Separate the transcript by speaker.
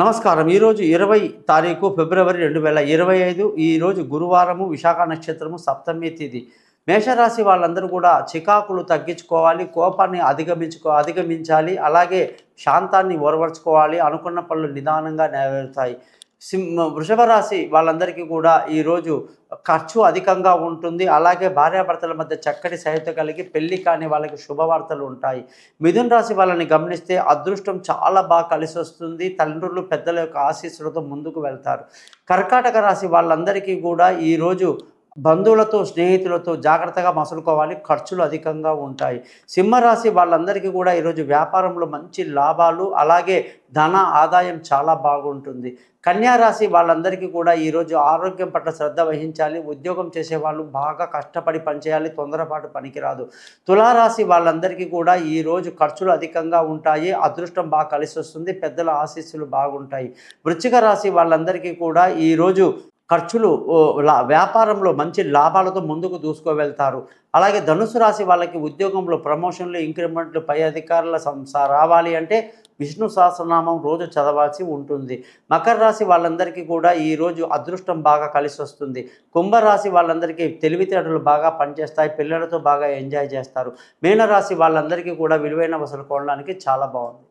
Speaker 1: నమస్కారం. ఈరోజు 20 తారీఖు ఫిబ్రవరి 2025. ఈరోజు గురువారము, విశాఖ నక్షత్రము, సప్తమి తిథి. మేషరాశి వాళ్ళందరూ కూడా చికాకులు తగ్గించుకోవాలి, కోపాన్ని అధిగమించాలి, అలాగే శాంతాన్ని ఓర్వరచుకోవాలి. అనుకున్న పనులు నిదానంగా నెరవేరుతాయి. వృషభ రాశి వాళ్ళందరికీ కూడా ఈరోజు ఖర్చు అధికంగా ఉంటుంది. అలాగే భార్యాభర్తల మధ్య చక్కటి సహిత కలిగి పెళ్లి కాని వాళ్ళకి శుభవార్తలు ఉంటాయి. మిథున రాశి వాళ్ళని గమనిస్తే అదృష్టం చాలా బాగా కలిసి వస్తుంది. తండ్రులు పెద్దల యొక్క ఆశీస్సులతో ముందుకు వెళ్తారు. కర్కాటక రాశి వాళ్ళందరికీ కూడా ఈరోజు బంధువులతో, స్నేహితులతో జాగ్రత్తగా మసులుకోవాలి. ఖర్చులు అధికంగా ఉంటాయి. సింహరాశి వాళ్ళందరికీ కూడా ఈరోజు వ్యాపారంలో మంచి లాభాలు, అలాగే ధన ఆదాయం చాలా బాగుంటుంది. కన్యారాశి వాళ్ళందరికీ కూడా ఈరోజు ఆరోగ్యం పట్ల శ్రద్ధ వహించాలి. ఉద్యోగం చేసేవాళ్ళు బాగా కష్టపడి పనిచేయాలి. తొందరపాటు పనికిరాదు. తులారాశి వాళ్ళందరికీ కూడా ఈరోజు ఖర్చులు అధికంగా ఉంటాయి. అదృష్టం బాగా కలిసి వస్తుంది. పెద్దల ఆశీస్సులు బాగుంటాయి. వృశ్చిక రాశి వాళ్ళందరికీ కూడా ఈరోజు ఖర్చులు వ్యాపారంలో మంచి లాభాలతో ముందుకు దూసుకువెళ్తారు. అలాగే ధనుసు రాశి వాళ్ళకి ఉద్యోగంలో ప్రమోషన్లు, ఇంక్రిమెంట్లు, పై అధికారుల రావాలి అంటే విష్ణు సహస్రనామం రోజు చదవాల్సి ఉంటుంది. మకర రాశి వాళ్ళందరికీ కూడా ఈరోజు అదృష్టం బాగా కలిసి వస్తుంది. కుంభరాశి వాళ్ళందరికీ తెలివితేటలు బాగా పనిచేస్తాయి. పిల్లలతో బాగా ఎంజాయ్ చేస్తారు. మీనరాశి వాళ్ళందరికీ కూడా విలువైన వసూలు కొనడానికి చాలా బాగుంది.